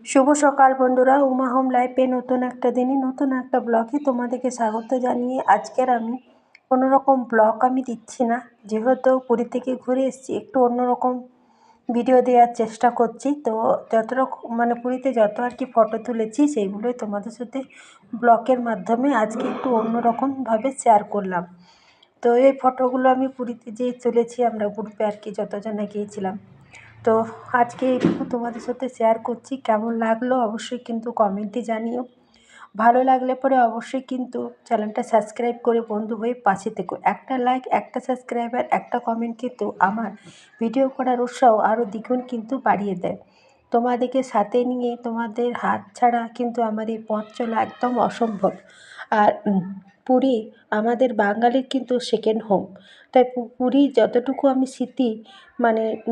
শুভ সকাল বন্ধুরা, উমা হোম লাইফে নতুন একটা দিনে নতুন একটা ব্লগে তোমাদেরকে স্বাগত জানিয়ে আজকের আমি কোনোরকম ব্লগ আমি দিচ্ছি না, যেহেতু পুরী থেকে ঘুরে এসেছি। একটু অন্যরকম ভিডিও দেওয়ার চেষ্টা করছি। তো যত রকম পুরীতে যত আর কি ফটো তুলেছি সেইগুলোই তোমাদের সাথে ব্লগের মাধ্যমে আজকে একটু অন্যরকমভাবে শেয়ার করলাম। তো এই ফটোগুলো আমি পুরীতে যেয়ে তুলেছি, আমরা গ্রুপে আর কি যতজনে গিয়েছিলাম। তো আজকে এইটুকু তোমাদের সাথে শেয়ার করছি। কেমন লাগলো অবশ্যই কিন্তু কমেন্টে জানিও। ভালো লাগলে পরে অবশ্যই কিন্তু চ্যানেলটা সাবস্ক্রাইব করে বন্ধু হয়ে পাশে থেকো। একটা লাইক, একটা সাবস্ক্রাইবার, একটা কমেন্ট কিন্তু আমার ভিডিও করার উৎসাহ আরও দ্বিগুণ কিন্তু বাড়িয়ে দেয়। তোমাদেরকে সাথে নিয়ে তোমাদের হাত ছাড়া কিন্তু আমার এই পথ চলা একদম অসম্ভব। আর পুরী আমাদের বাঙালির কিন্তু সেকেন্ড হোম। তাই পুরী যতটুকু আমি স্মৃতি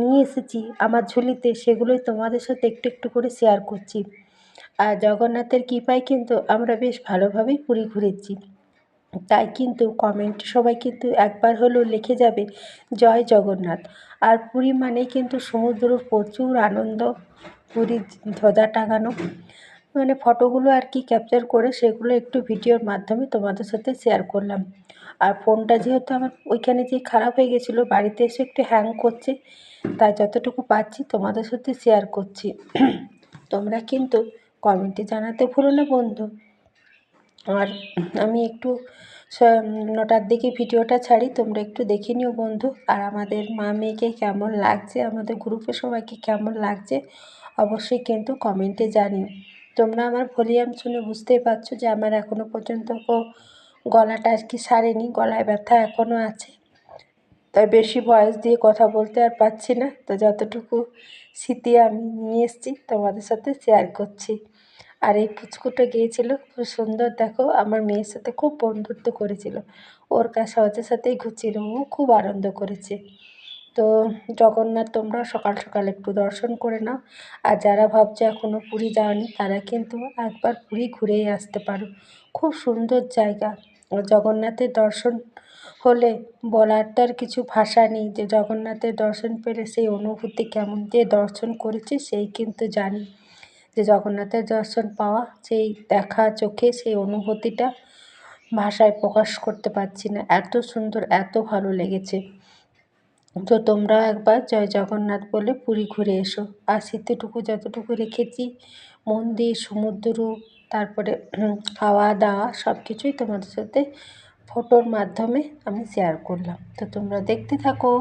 নিয়ে এসেছি আমার ঝুলিতে, সেগুলোই তোমাদের সাথে একটু একটু করে শেয়ার করছি। আর জগন্নাথের কৃপায় কিন্তু আমরা বেশ ভালোভাবেই পুরী ঘুরেছি। তাই কিন্তু কমেন্ট সবাই কিন্তু একবার হলেও লিখে যাবে জয় জগন্নাথ। আর পুরী মানেই কিন্তু সমুদ্র, প্রচুর আনন্দ, পুরীর ধ্বজা টাঙানো, ফটোগুলো আর কি ক্যাপচার করে সেগুলো একটু ভিডিওর মাধ্যমে তোমাদের সাথে শেয়ার করলাম। আর ফোনটা যেহেতু আমার ওইখানে যে খারাপ হয়ে গেছিলো, বাড়িতে এসে একটু হ্যাং করছে, তাই যতটুকু পাচ্ছি তোমাদের সাথে শেয়ার করছি। তোমরা কিন্তু কমেন্টে জানাতে ভুলো না বন্ধু। আর আমি একটু 9টার দিকে ভিডিওটা ছাড়ি, তোমরা একটু দেখে নিও বন্ধু। আর আমাদের মা মেয়েকে কেমন লাগছে, আমাদের গ্রুপে সবাইকে কেমন লাগছে অবশ্যই কিন্তু কমেন্টে জানিও। তোমরা আমার ভলিউম শুনে বুঝতেই পারছো যে আমার এখনও পর্যন্ত গলাটা আর কি সারেনি, গলায় ব্যথা এখনও আছে। তাই বেশি ভয়েস দিয়ে কথা বলতে আর পারছি না। তো যতটুকু স্মৃতি আমি নিয়ে এসেছি তোমাদের সাথে শেয়ার করছি। আর এই পুচকুটা গিয়েছিল খুব সুন্দর, দেখো আমার মেয়ের সাথে খুব বন্ধুত্ব করেছিল, ওর সহজের সাথেই ঘুরছিল, ও খুব আনন্দ করেছে। তো জগন্নাথ তোমরা সকাল সকাল একটু দর্শন করে নাও। আর যারা ভাবছো এখনও পুরী যাওনি, তারা কিন্তু একবার পুরী ঘুরেই আসতে পারো। খুব সুন্দর জায়গা। জগন্নাথের দর্শন হলে বলার তো আর কিছু ভাষা নেই, যে জগন্নাথের দর্শন পেলে সেই অনুভূতি কেমন। যে দর্শন করেছে সেই কিন্তু জানি যে জগন্নাথের দর্শন পাওয়া, সেই দেখা চোখে সেই অনুভূতিটা ভাষায় প্রকাশ করতে পারছি না। এত সুন্দর, এত ভালো লেগেছে। তো তোমরা একবার জয় জগন্নাথ বলে পুরী ঘুরে এসো। আর স্মৃতিটুকু যতটুকু রেখেছি, মন্দির, সমুদ্র, তারপরে খাওয়া দাওয়া সব কিছুই তোমাদের সাথে ফটোর মাধ্যমে আমি শেয়ার করলাম। তো তোমরা দেখতে থাকো।